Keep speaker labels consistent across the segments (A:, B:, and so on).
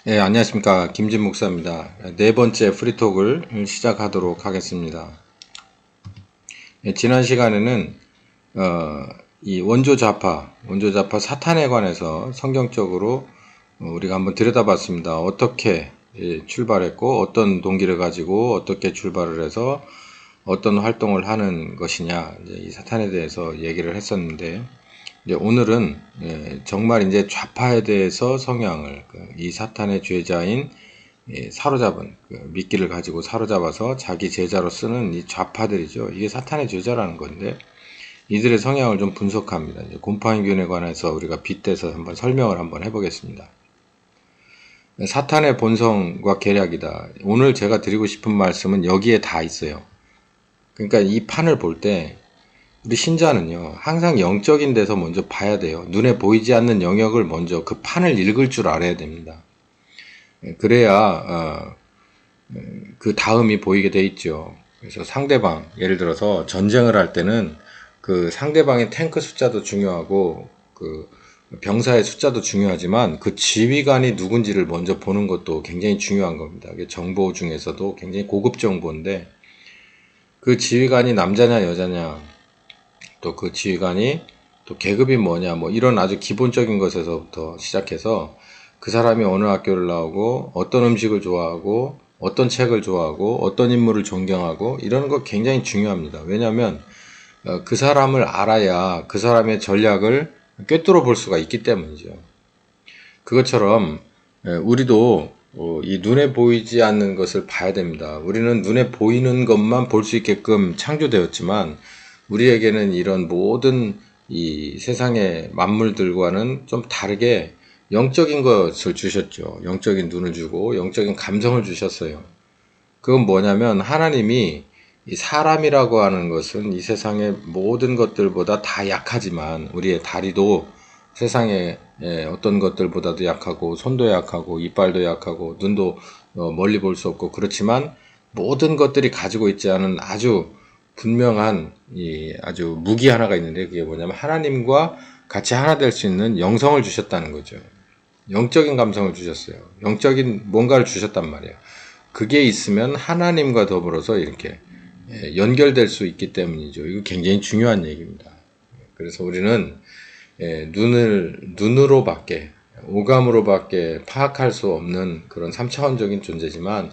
A: 네, 안녕하십니까. 김진 목사입니다. 네 번째 프리톡을 시작하도록 하겠습니다. 지난 시간에는, 이 원조 좌파 사탄에 관해서 성경적으로 우리가 한번 들여다봤습니다. 어떻게 출발했고, 어떤 동기를 가지고 어떻게 출발을 해서 어떤 활동을 하는 것이냐, 이 사탄에 대해서 얘기를 했었는데, 이제 오늘은 정말 이제 좌파에 대해서 성향을 이 사탄의 죄자인 사로잡은 미끼를 가지고 사로잡아서 자기 제자로 쓰는 이 좌파들이죠. 이게 사탄의 죄자라는 건데 이들의 성향을 좀 분석합니다. 이제 곰팡이균에 관해서 우리가 빗대서 한번 설명을 한번 해보겠습니다. 사탄의 본성과 계략이다. 오늘 제가 드리고 싶은 말씀은 여기에 다 있어요. 그러니까 이 판을 볼 때 우리 신자는요, 항상 영적인 데서 먼저 봐야 돼요. 눈에 보이지 않는 영역을 먼저 그 판을 읽을 줄 알아야 됩니다. 그래야 그 다음이 보이게 돼 있죠. 그래서 상대방, 예를 들어서 전쟁을 할 때는 그 상대방의 탱크 숫자도 중요하고 그 병사의 숫자도 중요하지만 그 지휘관이 누군지를 먼저 보는 것도 굉장히 중요한 겁니다. 정보 중에서도 굉장히 고급 정보인데 그 지휘관이 남자냐 여자냐 또 그 지휘관이 또 계급이 뭐냐 뭐 이런 아주 기본적인 것에서부터 시작해서 그 사람이 어느 학교를 나오고 어떤 음식을 좋아하고 어떤 책을 좋아하고 어떤 인물을 존경하고 이런 거 굉장히 중요합니다. 왜냐하면 그 사람을 알아야 그 사람의 전략을 꿰뚫어 볼 수가 있기 때문이죠. 그것처럼 우리도 이 눈에 보이지 않는 것을 봐야 됩니다. 우리는 눈에 보이는 것만 볼 수 있게끔 창조되었지만 우리에게는 이런 모든 이 세상의 만물들과는 좀 다르게 영적인 것을 주셨죠. 영적인 눈을 주고 영적인 감성을 주셨어요. 그건 뭐냐면 하나님이 이 사람이라고 하는 것은 이 세상의 모든 것들보다 다 약하지만 우리의 다리도 세상의 어떤 것들보다도 약하고 손도 약하고 이빨도 약하고 눈도 멀리 볼 수 없고 그렇지만 모든 것들이 가지고 있지 않은 아주 분명한 이 아주 무기 하나가 있는데 그게 뭐냐면 하나님과 같이 하나 될 수 있는 영성을 주셨다는 거죠. 영적인 감성을 주셨어요. 영적인 뭔가를 주셨단 말이에요. 그게 있으면 하나님과 더불어서 이렇게 연결될 수 있기 때문이죠. 이거 굉장히 중요한 얘기입니다. 그래서 우리는 눈으로밖에, 오감으로밖에 파악할 수 없는 그런 3차원적인 존재지만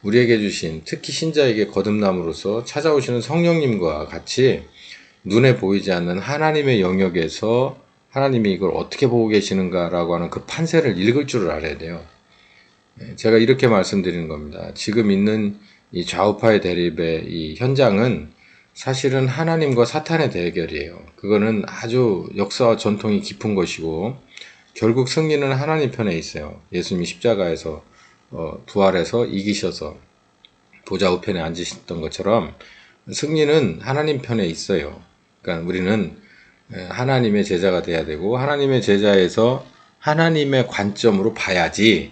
A: 우리에게 주신, 특히 신자에게 거듭남으로써 찾아오시는 성령님과 같이 눈에 보이지 않는 하나님의 영역에서 하나님이 이걸 어떻게 보고 계시는가라고 하는 그 판세를 읽을 줄을 알아야 돼요. 제가 이렇게 말씀드리는 겁니다. 지금 있는 이 좌우파의 대립의 이 현장은 사실은 하나님과 사탄의 대결이에요. 그거는 아주 역사와 전통이 깊은 것이고 결국 승리는 하나님 편에 있어요. 예수님이 십자가에서 부활해서 이기셔서 보좌 우편에 앉으셨던 것처럼 승리는 하나님 편에 있어요. 그러니까 우리는 하나님의 제자가 돼야 되고 하나님의 제자에서 하나님의 관점으로 봐야지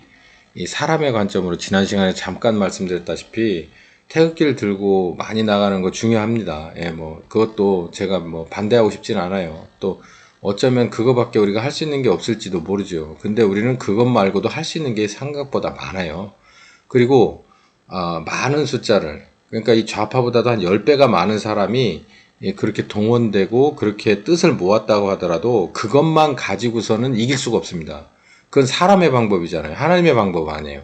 A: 이 사람의 관점으로 지난 시간에 잠깐 말씀드렸다시피 태극기를 들고 많이 나가는 거 중요합니다. 뭐 그것도 제가 뭐 반대하고 싶진 않아요. 또 어쩌면 그거밖에 우리가 할 수 있는 게 없을지도 모르죠. 근데 우리는 그것 말고도 할 수 있는 게 생각보다 많아요. 그리고 많은 숫자를 그러니까 이 좌파보다도 한 10배가 많은 사람이 그렇게 동원되고 그렇게 뜻을 모았다고 하더라도 그것만 가지고서는 이길 수가 없습니다. 그건 사람의 방법이잖아요. 하나님의 방법 아니에요.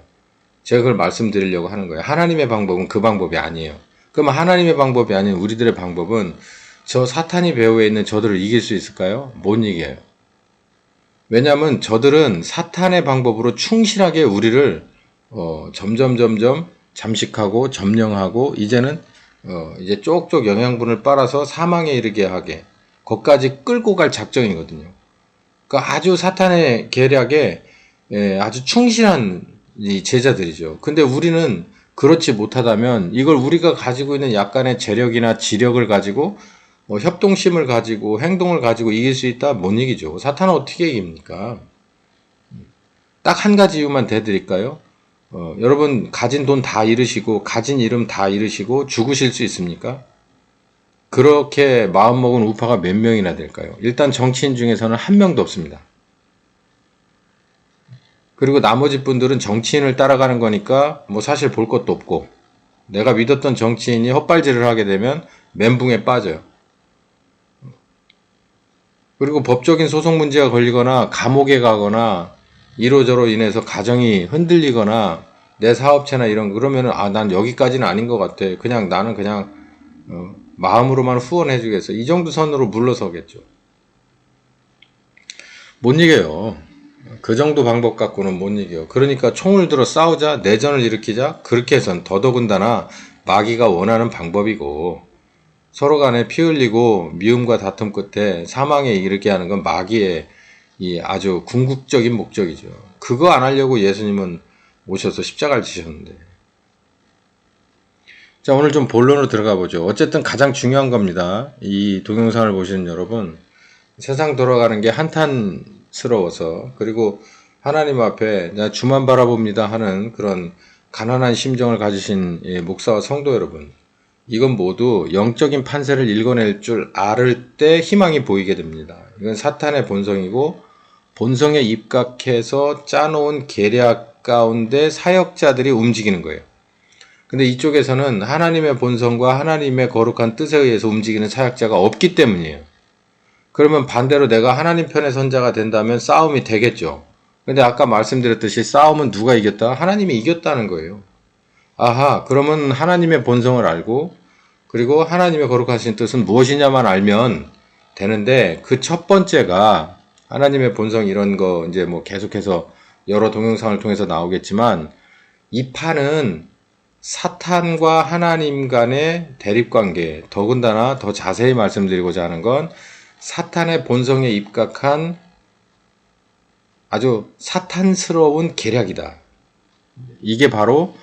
A: 제가 그걸 말씀드리려고 하는 거예요. 하나님의 방법은 그 방법이 아니에요. 그럼 하나님의 방법이 아닌 우리들의 방법은 저 사탄이 배후에 있는 저들을 이길 수 있을까요? 못 이겨요. 왜냐하면 저들은 사탄의 방법으로 충실하게 우리를 점점 잠식하고 점령하고 이제는 이제 쪽쪽 영양분을 빨아서 사망에 이르게 하게 거기까지 끌고 갈 작정이거든요. 그러니까 아주 사탄의 계략에 아주 충실한 이 제자들이죠. 근데 우리는 그렇지 못하다면 이걸 우리가 가지고 있는 약간의 재력이나 지력을 가지고 협동심을 가지고 행동을 가지고 이길 수 있다? 못 이기죠. 사탄은 어떻게 이깁니까? 딱 한 가지 이유만 대드릴까요? 여러분 가진 돈 다 잃으시고 가진 이름 다 잃으시고 죽으실 수 있습니까? 그렇게 마음먹은 우파가 몇 명이나 될까요? 일단 정치인 중에서는 한 명도 없습니다. 그리고 나머지 분들은 정치인을 따라가는 거니까 뭐 사실 볼 것도 없고, 내가 믿었던 정치인이 헛발질을 하게 되면 멘붕에 빠져요. 그리고 법적인 소송 문제가 걸리거나 감옥에 가거나 이로저로 인해서 가정이 흔들리거나 내 사업체나 이런 그러면은 난 여기까지는 아닌 것 같아. 그냥 나는 그냥 마음으로만 후원해주겠어. 이 정도 선으로 물러서겠죠. 못 이겨요. 그 정도 방법 갖고는 못 이겨. 그러니까 총을 들어 싸우자, 내전을 일으키자, 그렇게 해선 더더군다나 마귀가 원하는 방법이고, 서로 간에 피 흘리고 미움과 다툼 끝에 사망에 이르게 하는 건 마귀의 이 아주 궁극적인 목적이죠. 그거 안 하려고 예수님은 오셔서 십자가를 지셨는데. 자, 오늘 좀 본론으로 들어가 보죠. 어쨌든 가장 중요한 겁니다. 이 동영상을 보시는 여러분, 세상 돌아가는 게 한탄스러워서, 그리고 하나님 앞에 나 주만 바라봅니다 하는 그런 가난한 심정을 가지신 목사와 성도 여러분, 이건 모두 영적인 판세를 읽어낼 줄 알을 때 희망이 보이게 됩니다. 이건 사탄의 본성이고, 본성에 입각해서 짜놓은 계략 가운데 사역자들이 움직이는 거예요. 근데 이쪽에서는 하나님의 본성과 하나님의 거룩한 뜻에 의해서 움직이는 사역자가 없기 때문이에요. 그러면 반대로 내가 하나님 편의 선자가 된다면 싸움이 되겠죠. 근데 아까 말씀드렸듯이 싸움은 누가 이겼다? 하나님이 이겼다는 거예요. 아하, 그러면 하나님의 본성을 알고, 그리고 하나님의 거룩하신 뜻은 무엇이냐만 알면 되는데, 그 첫 번째가 하나님의 본성 이런 거 이제 뭐 계속해서 여러 동영상을 통해서 나오겠지만, 이 판은 사탄과 하나님 간의 대립관계, 더군다나 더 자세히 말씀드리고자 하는 건 사탄의 본성에 입각한 아주 사탄스러운 계략이다. 이게 바로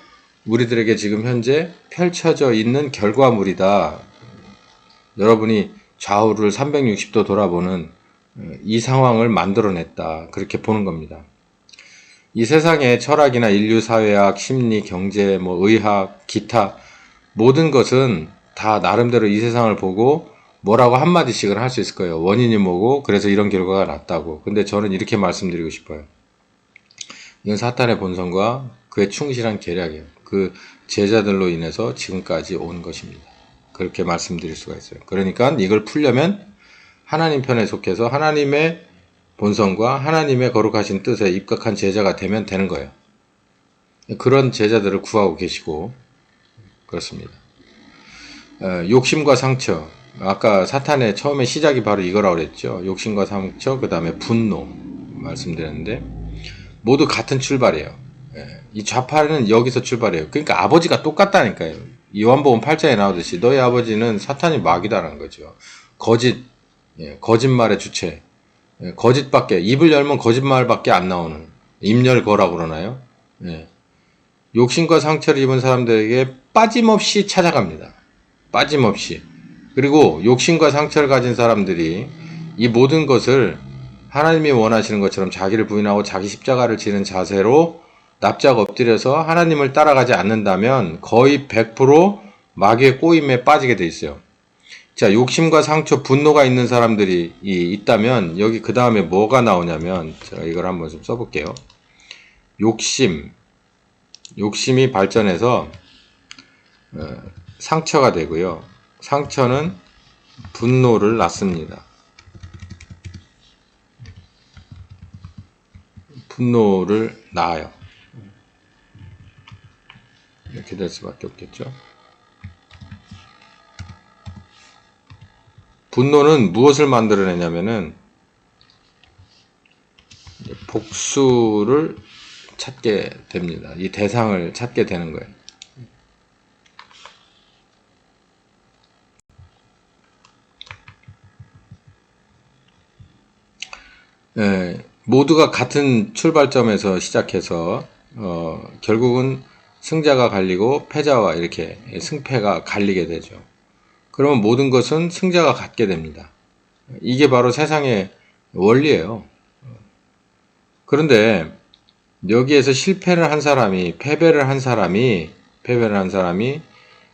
A: 우리들에게 지금 현재 펼쳐져 있는 결과물이다. 여러분이 좌우를 360도 돌아보는 이 상황을 만들어냈다. 그렇게 보는 겁니다. 이 세상의 철학이나 인류 사회학, 심리, 경제, 의학, 기타 모든 것은 다 나름대로 이 세상을 보고 뭐라고 한마디씩은 할 수 있을 거예요. 원인이 뭐고 그래서 이런 결과가 났다고. 근데 저는 이렇게 말씀드리고 싶어요. 이건 사탄의 본성과 그의 충실한 계략이에요. 그 제자들로 인해서 지금까지 온 것입니다. 그렇게 말씀드릴 수가 있어요. 그러니까 이걸 풀려면 하나님 편에 속해서 하나님의 본성과 하나님의 거룩하신 뜻에 입각한 제자가 되면 되는 거예요. 그런 제자들을 구하고 계시고 그렇습니다. 욕심과 상처, 아까 사탄의 처음에 시작이 바로 이거라고 그랬죠. 욕심과 상처, 그 다음에 분노 말씀드렸는데 모두 같은 출발이에요. 이 좌파는 여기서 출발해요. 그러니까 아버지가 똑같다니까요. 요한복음 8장에 나오듯이 너희 아버지는 사탄이 마귀다라는 거죠. 거짓말의 주체, 거짓밖에, 입을 열면 거짓말밖에 안 나오는 입열거라고 그러나요? 욕심과 상처를 입은 사람들에게 빠짐없이 찾아갑니다. 빠짐없이. 그리고 욕심과 상처를 가진 사람들이 이 모든 것을 하나님이 원하시는 것처럼 자기를 부인하고 자기 십자가를 지는 자세로 납작 엎드려서 하나님을 따라가지 않는다면 거의 100% 마귀의 꼬임에 빠지게 돼 있어요. 자, 욕심과 상처, 분노가 있는 사람들이 있다면 여기 그 다음에 뭐가 나오냐면 제가 이걸 한번 좀 써볼게요. 욕심이 발전해서 상처가 되고요. 상처는 분노를 낳습니다. 분노를 낳아요. 이렇게 될 수밖에 없겠죠. 분노는 무엇을 만들어내냐면은 복수를 찾게 됩니다. 이 대상을 찾게 되는 거예요. 모두가 같은 출발점에서 시작해서 결국은 승자가 갈리고 패자와 이렇게 승패가 갈리게 되죠. 그러면 모든 것은 승자가 갖게 됩니다. 이게 바로 세상의 원리예요. 그런데 여기에서 실패를 한 사람이, 패배를 한 사람이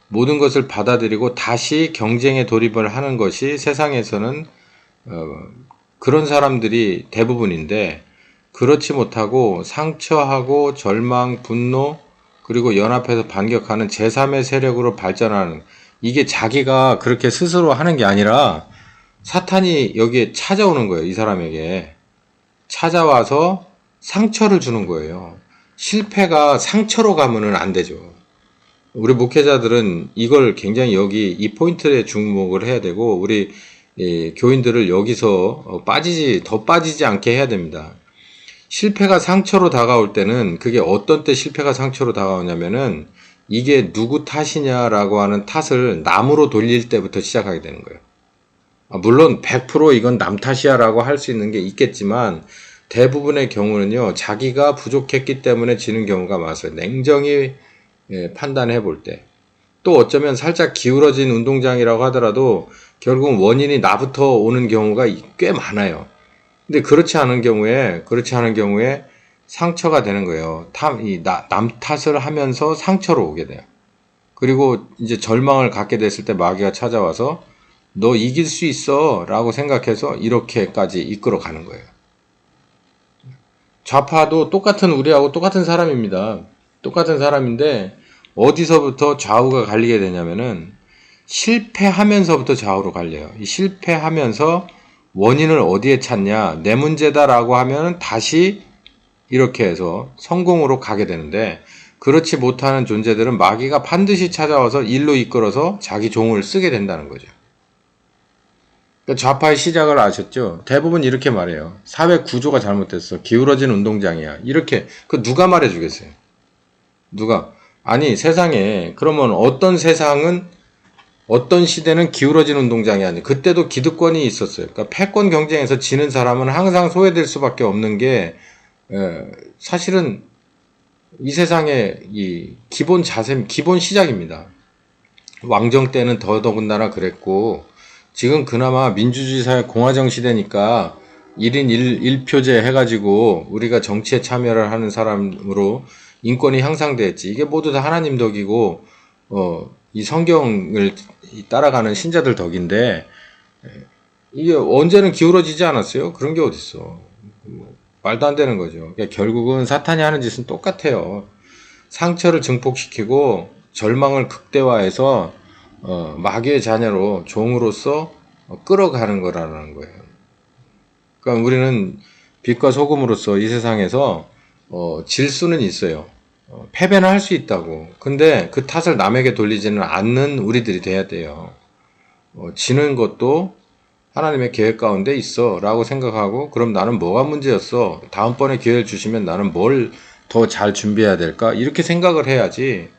A: 모든 것을 받아들이고 다시 경쟁에 돌입을 하는 것이 세상에서는 그런 사람들이 대부분인데, 그렇지 못하고 상처하고 절망, 분노, 그리고 연합해서 반격하는 제3의 세력으로 발전하는, 이게 자기가 그렇게 스스로 하는 게 아니라 사탄이 여기에 찾아오는 거예요. 이 사람에게 찾아와서 상처를 주는 거예요. 실패가 상처로 가면은 안 되죠. 우리 목회자들은 이걸 굉장히 여기 이 포인트에 주목을 해야 되고, 우리 교인들을 여기서 더 빠지지 않게 해야 됩니다. 실패가 상처로 다가올 때는, 그게 어떤 때 실패가 상처로 다가오냐면은 이게 누구 탓이냐라고 하는 탓을 남으로 돌릴 때부터 시작하게 되는 거예요. 물론 100% 이건 남 탓이야 라고 할 수 있는 게 있겠지만, 대부분의 경우는요, 자기가 부족했기 때문에 지는 경우가 많아요. 냉정히 판단해 볼 때. 또 어쩌면 살짝 기울어진 운동장이라고 하더라도 결국은 원인이 나부터 오는 경우가 꽤 많아요. 근데 그렇지 않은 경우에 상처가 되는 거예요. 남 탓을 하면서 상처로 오게 돼요. 그리고 이제 절망을 갖게 됐을 때 마귀가 찾아와서 너 이길 수 있어 라고 생각해서 이렇게까지 이끌어 가는 거예요. 좌파도 우리하고 똑같은 사람입니다. 똑같은 사람인데 어디서부터 좌우가 갈리게 되냐면은 실패하면서부터 좌우로 갈려요. 이 실패하면서 원인을 어디에 찾냐, 내 문제다라고 하면 다시 이렇게 해서 성공으로 가게 되는데, 그렇지 못하는 존재들은 마귀가 반드시 찾아와서 일로 이끌어서 자기 종을 쓰게 된다는 거죠. 그러니까 좌파의 시작을 아셨죠? 대부분 이렇게 말해요. 사회 구조가 잘못됐어. 기울어진 운동장이야. 이렇게. 그 누가 말해주겠어요? 누가? 아니, 세상에, 그러면 어떤 시대는 기울어진 운동장이 아니에요. 그때도 기득권이 있었어요. 그러니까 패권 경쟁에서 지는 사람은 항상 소외될 수밖에 없는 게, 사실은 이 세상의 이 기본 시작입니다. 왕정 때는 더더군다나 그랬고, 지금 그나마 민주주의 사회 공화정 시대니까 1인 1표제 해가지고 우리가 정치에 참여를 하는 사람으로 인권이 향상됐지. 이게 모두 다 하나님 덕이고, 이 성경을 따라가는 신자들 덕인데, 이게 언제는 기울어지지 않았어요? 그런 게 어딨어. 말도 안 되는 거죠. 그러니까 결국은 사탄이 하는 짓은 똑같아요. 상처를 증폭시키고 절망을 극대화해서 마귀의 자녀로 종으로서 끌어가는 거라는 거예요. 그러니까 우리는 빛과 소금으로서 이 세상에서 질 수는 있어요. 패배는 할 수 있다고. 근데 그 탓을 남에게 돌리지는 않는 우리들이 돼야 돼요. 지는 것도 하나님의 계획 가운데 있어 라고 생각하고, 그럼 나는 뭐가 문제였어? 다음번에 기회를 주시면 나는 뭘 더 잘 준비해야 될까? 이렇게 생각을 해야지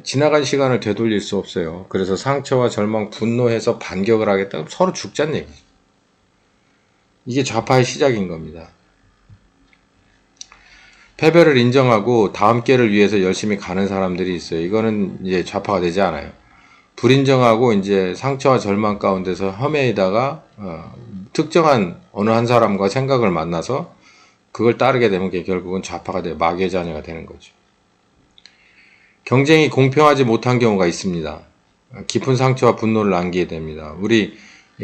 A: 지나간 시간을 되돌릴 수 없어요. 그래서 상처와 절망, 분노해서 반격을 하겠다? 서로 죽자는 얘기죠. 이게 좌파의 시작인 겁니다. 패배를 인정하고 다음 기회를 위해서 열심히 가는 사람들이 있어요. 이거는 이제 좌파가 되지 않아요. 불인정하고 이제 상처와 절망 가운데서 험해이다가 특정한 어느 한 사람과 생각을 만나서 그걸 따르게 되면 그게 결국은 좌파가 돼요. 마귀의 자녀가 되는 거죠. 경쟁이 공평하지 못한 경우가 있습니다. 깊은 상처와 분노를 남기게 됩니다. 우리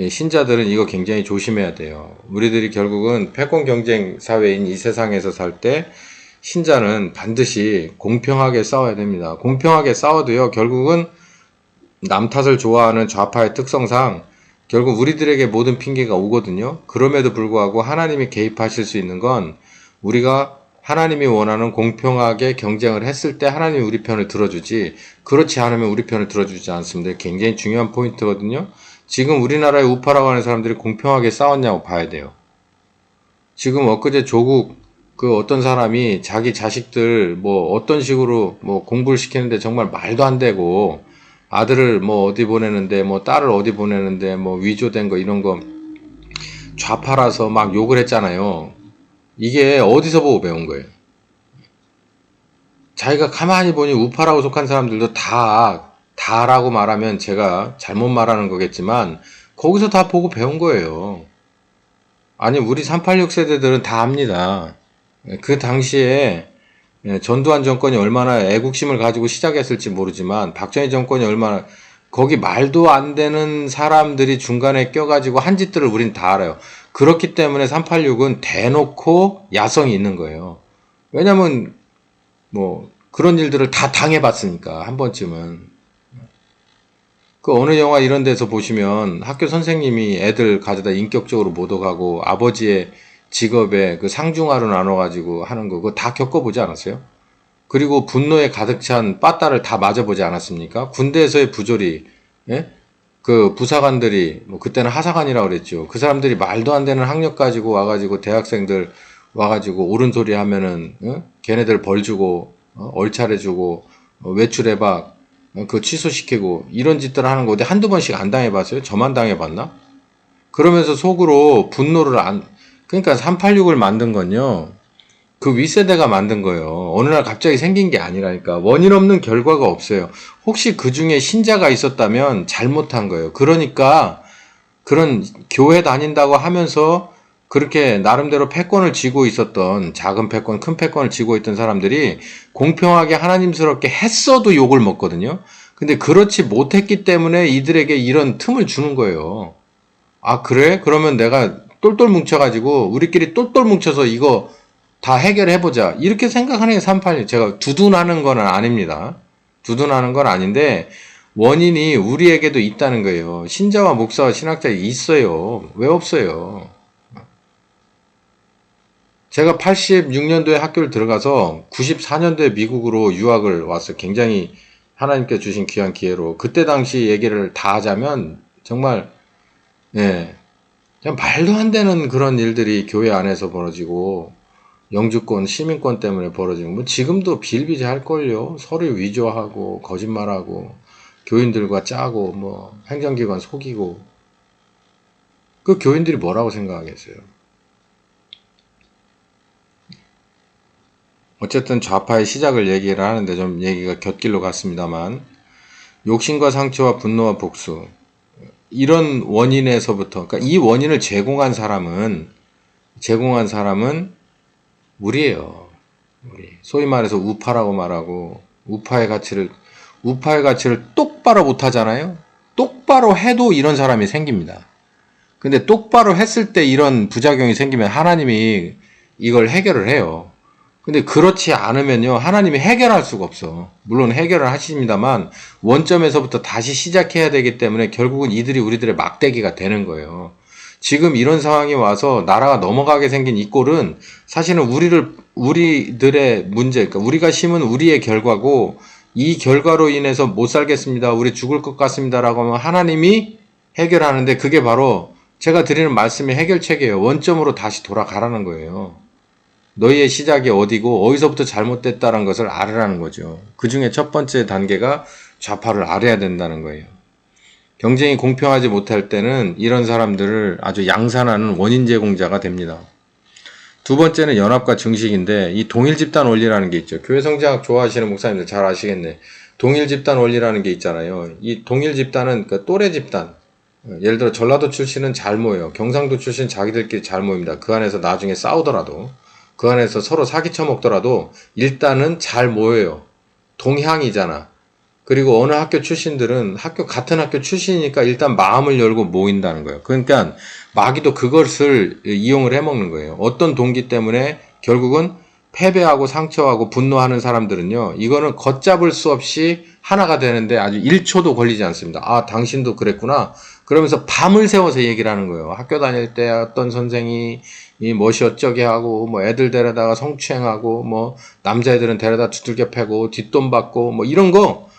A: 신자들은 이거 굉장히 조심해야 돼요. 우리들이 결국은 패권 경쟁 사회인 이 세상에서 살 때 신자는 반드시 공평하게 싸워야 됩니다. 공평하게 싸워도요, 결국은 남 탓을 좋아하는 좌파의 특성상 결국 우리들에게 모든 핑계가 오거든요. 그럼에도 불구하고 하나님이 개입하실 수 있는 건, 우리가 하나님이 원하는 공평하게 경쟁을 했을 때 하나님이 우리 편을 들어주지, 그렇지 않으면 우리 편을 들어주지 않습니다. 굉장히 중요한 포인트거든요. 지금 우리나라의 우파라고 하는 사람들이 공평하게 싸웠냐고 봐야 돼요. 지금 엊그제 조국 어떤 사람이 자기 자식들 어떤 식으로 공부를 시키는데 정말 말도 안 되고, 아들을 어디 보내는데 딸을 어디 보내는데 위조된 거 이런 거 좌파라서 막 욕을 했잖아요. 이게 어디서 보고 배운 거예요? 자기가 가만히 보니 우파라고 속한 사람들도 다라고 말하면 제가 잘못 말하는 거겠지만 거기서 다 보고 배운 거예요. 아니, 우리 386 세대들은 다 압니다. 그 당시에 전두환 정권이 얼마나 애국심을 가지고 시작했을지 모르지만 박정희 정권이 얼마나, 거기 말도 안 되는 사람들이 중간에 껴가지고 한 짓들을 우린 다 알아요. 그렇기 때문에 386은 대놓고 야성이 있는 거예요. 왜냐면 뭐 그런 일들을 다 당해봤으니까 한 번쯤은. 그 어느 영화 이런 데서 보시면 학교 선생님이 애들 가져다 인격적으로 모독하고 아버지의 직업에 그 상중하로 나눠가지고 하는 거 그거 다 겪어보지 않았어요? 그리고 분노에 가득 찬 빠따를 다 맞아보지 않았습니까? 군대에서의 부조리, 예? 그 부사관들이 뭐 그때는 하사관이라고 그랬죠. 그 사람들이 말도 안 되는 학력 가지고 와가지고 대학생들 와가지고 옳은 소리 하면은 걔네들 벌 주고 얼차려 주고 외출해박 그 취소시키고 이런 짓들 하는 거 어디 한두 번씩 안 당해봤어요? 저만 당해봤나? 그러면서 속으로 분노를 그러니까 386을 만든 건요. 그 윗세대가 만든 거예요. 어느 날 갑자기 생긴 게 아니라니까. 원인 없는 결과가 없어요. 혹시 그 중에 신자가 있었다면 잘못한 거예요. 그러니까 그런 교회 다닌다고 하면서 그렇게 나름대로 패권을 쥐고 있었던 작은 패권, 큰 패권을 쥐고 있던 사람들이 공평하게 하나님스럽게 했어도 욕을 먹거든요. 근데 그렇지 못했기 때문에 이들에게 이런 틈을 주는 거예요. 아, 그래? 그러면 내가 똘똘 뭉쳐가지고 우리끼리 똘똘 뭉쳐서 이거 다 해결해보자. 이렇게 생각하는 게 386. 제가 두둔하는 건 아닙니다. 두둔하는 건 아닌데 원인이 우리에게도 있다는 거예요. 신자와 목사와 신학자 있어요. 왜 없어요? 제가 86년도에 학교를 들어가서 94년도에 미국으로 유학을 왔어요. 굉장히 하나님께 주신 귀한 기회로. 그때 당시 얘기를 다 하자면 정말 예, 그냥 말도 안 되는 그런 일들이 교회 안에서 벌어지고 영주권, 시민권 때문에 벌어지고 뭐 지금도 비일비재할걸요. 서로 위조하고 거짓말하고 교인들과 짜고 뭐 행정기관 속이고 그 교인들이 뭐라고 생각하겠어요. 어쨌든 좌파의 시작을 얘기를 하는데 좀 얘기가 곁길로 갔습니다만 욕심과 상처와 분노와 복수 이런 원인에서부터 그러니까 이 원인을 제공한 사람은 우리예요. 우리 소위 말해서 우파라고 말하고 우파의 가치를 똑바로 못하잖아요. 똑바로 해도 이런 사람이 생깁니다. 근데 똑바로 했을 때 이런 부작용이 생기면 하나님이 이걸 해결을 해요. 근데 그렇지 않으면요, 하나님이 해결할 수가 없어. 물론 해결을 하십니다만, 원점에서부터 다시 시작해야 되기 때문에 결국은 이들이 우리들의 막대기가 되는 거예요. 지금 이런 상황이 와서 나라가 넘어가게 생긴 이 꼴은 사실은 우리들의 문제, 그러니까 우리가 심은 우리의 결과고, 이 결과로 인해서 못 살겠습니다. 우리 죽을 것 같습니다라고 하면 하나님이 해결하는데 그게 바로 제가 드리는 말씀의 해결책이에요. 원점으로 다시 돌아가라는 거예요. 너희의 시작이 어디고 어디서부터 잘못됐다는 것을 알으라는 거죠. 그 중에 첫 번째 단계가 좌파를 알아야 된다는 거예요. 경쟁이 공평하지 못할 때는 이런 사람들을 아주 양산하는 원인 제공자가 됩니다. 두 번째는 연합과 증식인데 이 동일 집단 원리라는 게 있죠. 교회 성장학 좋아하시는 목사님들 잘 아시겠네. 동일 집단 원리라는 게 있잖아요. 이 동일 집단은 그 또래 집단. 예를 들어 전라도 출신은 잘 모여요. 경상도 출신 자기들끼리 잘 모입니다. 그 안에서 나중에 싸우더라도 그 안에서 서로 사기쳐 먹더라도 일단은 잘 모여요. 동향이잖아. 그리고 어느 학교 출신들은 같은 학교 출신이니까 일단 마음을 열고 모인다는 거예요. 그러니까 마귀도 그것을 이용을 해먹는 거예요. 어떤 동기 때문에 결국은 패배하고 상처하고 분노하는 사람들은요. 이거는 걷잡을 수 없이 하나가 되는데 아주 1초도 걸리지 않습니다. 아, 당신도 그랬구나. 그러면서 밤을 새워서 얘기를 하는 거예요. 학교 다닐 때 어떤 선생이 이 멋이 어쩌게 하고 뭐 애들 데려다가 성추행하고 뭐 남자애들은 데려다 두들겨 패고 뒷돈 받고 뭐 이런 거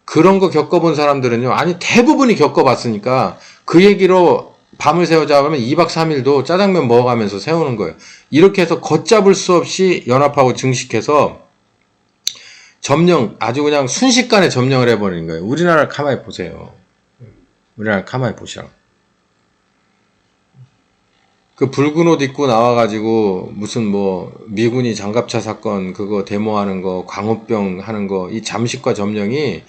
A: 그런 거 겪어본 사람들은요. 아니 대부분이 겪어봤으니까 그 얘기로 밤을 새우자 하면 2박 3일도 짜장면 먹어가면서 세우는 거예요. 이렇게 해서 걷잡을 수 없이 연합하고 증식해서 아주 그냥 순식간에 점령을 해버리는 거예요. 우리나라를 가만히 보세요. 우리나라 가만히 보시라고. 그 붉은 옷 입고 나와가지고 무슨 뭐 미군이 장갑차 사건 그거 데모하는 거 광우병 하는 거 이 잠식과 점령이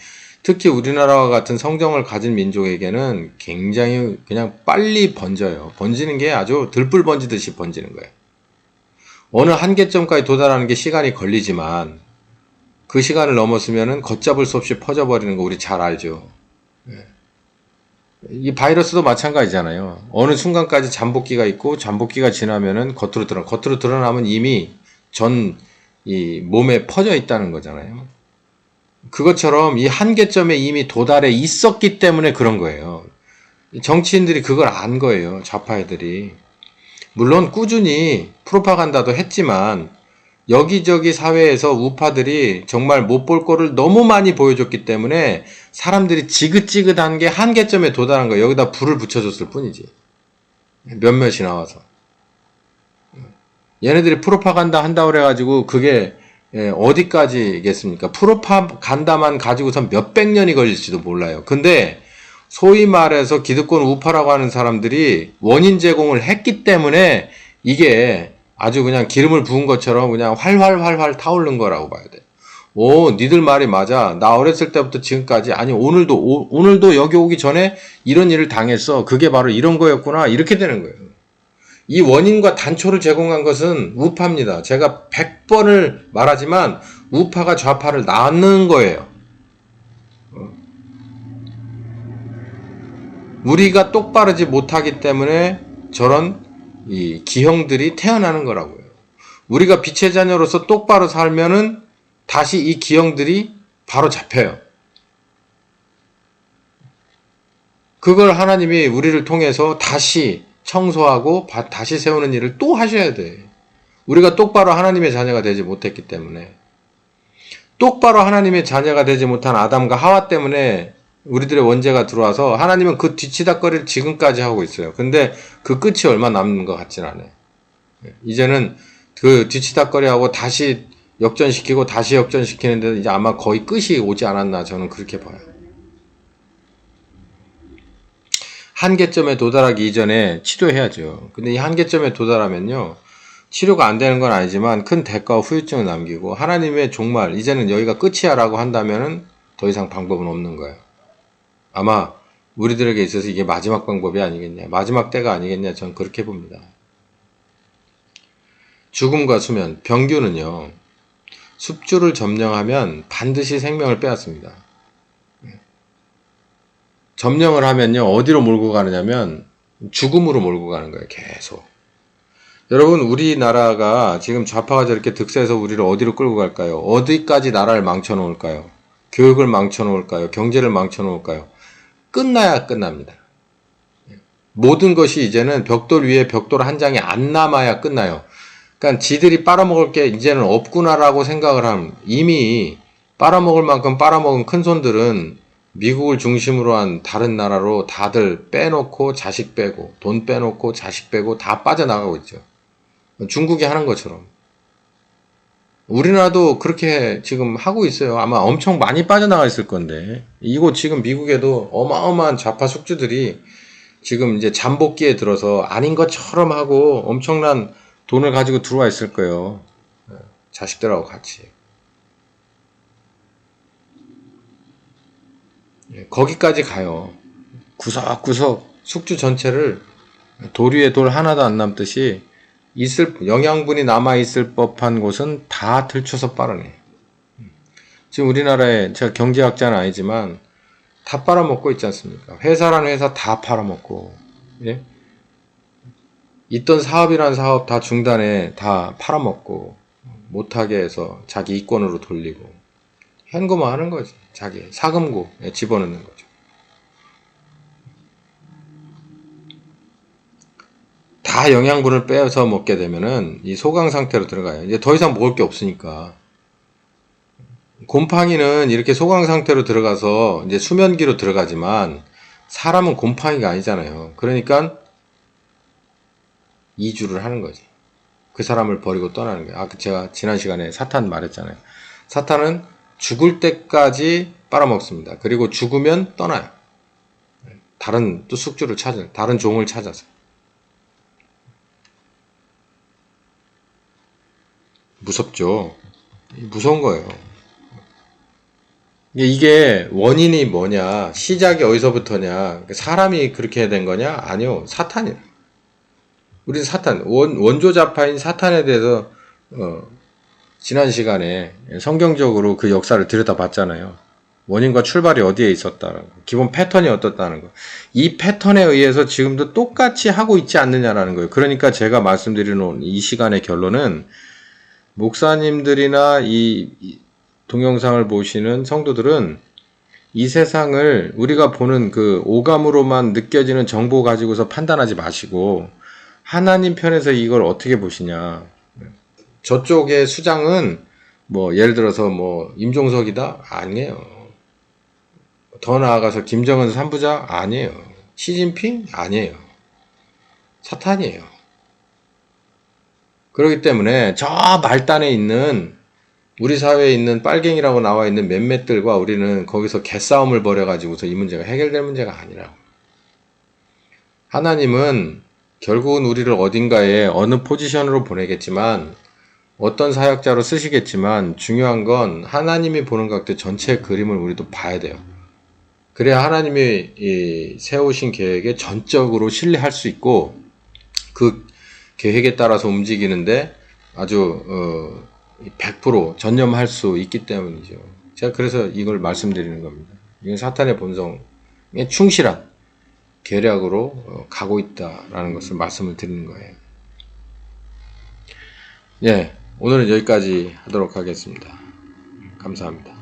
A: 특히 우리나라와 같은 성정을 가진 민족에게는 굉장히 그냥 빨리 번져요. 번지는 게 아주 들불 번지듯이 번지는 거예요. 어느 한계점까지 도달하는 게 시간이 걸리지만 그 시간을 넘었으면은 걷잡을 수 없이 퍼져버리는 거 우리 잘 알죠. 이 바이러스도 마찬가지잖아요. 어느 순간까지 잠복기가 있고 잠복기가 지나면은 겉으로 드러나면 이미 이 몸에 퍼져 있다는 거잖아요. 그것처럼 이 한계점에 이미 도달해 있었기 때문에 그런 거예요. 정치인들이 그걸 안 거예요. 좌파 애들이. 물론 꾸준히 프로파간다도 했지만 여기저기 사회에서 우파들이 정말 못 볼 거를 너무 많이 보여줬기 때문에 사람들이 지긋지긋한 게 한계점에 도달한 거예요. 여기다 불을 붙여줬을 뿐이지. 몇몇이 나와서. 얘네들이 프로파간다 한다고 그래가지고 그게 어디까지겠습니까? 프로파간다만 가지고선 몇백 년이 걸릴지도 몰라요. 근데 소위 말해서 기득권 우파라고 하는 사람들이 원인 제공을 했기 때문에 이게 아주 그냥 기름을 부은 것처럼 그냥 활활 타오른 거라고 봐야 돼. 오, 니들 말이 맞아. 나 어렸을 때부터 지금까지, 아니, 오늘도 여기 오기 전에 이런 일을 당했어. 그게 바로 이런 거였구나. 이렇게 되는 거예요. 이 원인과 단초를 제공한 것은 우파입니다. 제가 100번을 말하지만 우파가 좌파를 낳는 거예요. 우리가 똑바르지 못하기 때문에 저런 이 기형들이 태어나는 거라고요. 우리가 빛의 자녀로서 똑바로 살면은 다시 이 기형들이 바로 잡혀요. 그걸 하나님이 우리를 통해서 다시 청소하고 다시 세우는 일을 또 하셔야 돼. 우리가 똑바로 하나님의 자녀가 되지 못했기 때문에. 똑바로 하나님의 자녀가 되지 못한 아담과 하와 때문에 우리들의 원죄가 들어와서 하나님은 그 뒤치다거리를 지금까지 하고 있어요. 근데 그 끝이 얼마 남는 것 같진 않아요. 이제는 그 뒤치다거리하고 다시 역전시키고 다시 역전시키는데 이제 아마 거의 끝이 오지 않았나 저는 그렇게 봐요. 한계점에 도달하기 이전에 치료해야죠. 근데 이 한계점에 도달하면요. 치료가 안 되는 건 아니지만 큰 대가와 후유증을 남기고 하나님의 정말 이제는 여기가 끝이야 라고 한다면은 더 이상 방법은 없는 거예요. 아마 우리들에게 있어서 이게 마지막 방법이 아니겠냐, 마지막 때가 아니겠냐, 전 그렇게 봅니다. 죽음과 수면, 병규는요, 숲주를 점령하면 반드시 생명을 빼앗습니다. 점령을 하면요, 어디로 몰고 가느냐면 죽음으로 몰고 가는 거예요, 계속. 여러분, 우리나라가 지금 좌파가 저렇게 득세해서 우리를 어디로 끌고 갈까요? 어디까지 나라를 망쳐놓을까요? 교육을 망쳐놓을까요? 경제를 망쳐놓을까요? 끝나야 끝납니다. 모든 것이 이제는 벽돌 위에 벽돌 한 장이 안 남아야 끝나요. 그러니까 지들이 빨아먹을 게 이제는 없구나라고 생각을 하면 이미 빨아먹을 만큼 빨아먹은 큰손들은 미국을 중심으로 한 다른 나라로 다들 빼놓고 자식 빼고 돈 빼놓고 자식 빼고 다 빠져나가고 있죠. 중국이 하는 것처럼. 우리나라도 그렇게 지금 하고 있어요. 아마 엄청 많이 빠져나가 있을 건데. 이곳 지금 미국에도 어마어마한 좌파 숙주들이 지금 이제 잠복기에 들어서 아닌 것처럼 하고 엄청난 돈을 가지고 들어와 있을 거예요. 자식들하고 같이. 거기까지 가요. 구석구석 숙주 전체를 돌 위에 돌 하나도 안 남듯이 영양분이 남아있을 법한 곳은 다 들춰서 빨아내. 지금 우리나라에 제가 경제학자는 아니지만 다 빨아먹고 있지 않습니까? 회사라는 회사 다 팔아먹고, 예? 있던 사업이라는 사업 다 중단해 다 팔아먹고 못하게 해서 자기 이권으로 돌리고 현금화 하는 거지. 자기 사금고에 집어넣는 거죠. 다 영양분을 빼서 먹게 되면은 이 소강 상태로 들어가요. 이제 더 이상 먹을 게 없으니까. 곰팡이는 이렇게 소강 상태로 들어가서 이제 수면기로 들어가지만 사람은 곰팡이가 아니잖아요. 그러니까 이주를 하는 거지. 그 사람을 버리고 떠나는 거예요. 제가 지난 시간에 사탄 말했잖아요. 사탄은 죽을 때까지 빨아먹습니다. 그리고 죽으면 떠나요. 다른 또 숙주를 찾아요. 다른 종을 찾아서. 무섭죠. 무서운 거예요. 이게 원인이 뭐냐, 시작이 어디서부터냐, 사람이 그렇게 된 거냐? 아니요, 사탄이에요. 우리 사탄, 원조자파인 사탄에 대해서 지난 시간에 성경적으로 그 역사를 들여다봤잖아요. 원인과 출발이 어디에 있었다는 거, 기본 패턴이 어떻다는 거, 이 패턴에 의해서 지금도 똑같이 하고 있지 않느냐라는 거예요. 그러니까 제가 말씀드리는 이 시간의 결론은 목사님들이나 이 동영상을 보시는 성도들은 이 세상을 우리가 보는 그 오감으로만 느껴지는 정보 가지고서 판단하지 마시고 하나님 편에서 이걸 어떻게 보시냐. 저쪽의 수장은 뭐 예를 들어서 뭐 임종석이다? 아니에요. 더 나아가서 김정은 3부자? 아니에요. 시진핑? 아니에요. 사탄이에요. 그렇기 때문에 저 말단에 있는 우리 사회에 있는 빨갱이라고 나와 있는 몇몇들과 우리는 거기서 개싸움을 벌여가지고서 이 문제가 해결될 문제가 아니라고. 하나님은 결국은 우리를 어딘가에 어느 포지션으로 보내겠지만 어떤 사역자로 쓰시겠지만 중요한 건 하나님이 보는 각도 전체 그림을 우리도 봐야 돼요. 그래야 하나님이 세우신 계획에 전적으로 신뢰할 수 있고 그 계획에 따라서 움직이는데 아주 100% 전념할 수 있기 때문이죠. 제가 그래서 이걸 말씀드리는 겁니다. 이건 사탄의 본성에 충실한 계략으로 가고 있다라는 것을 말씀을 드리는 거예요. 예, 오늘은 여기까지 하도록 하겠습니다. 감사합니다.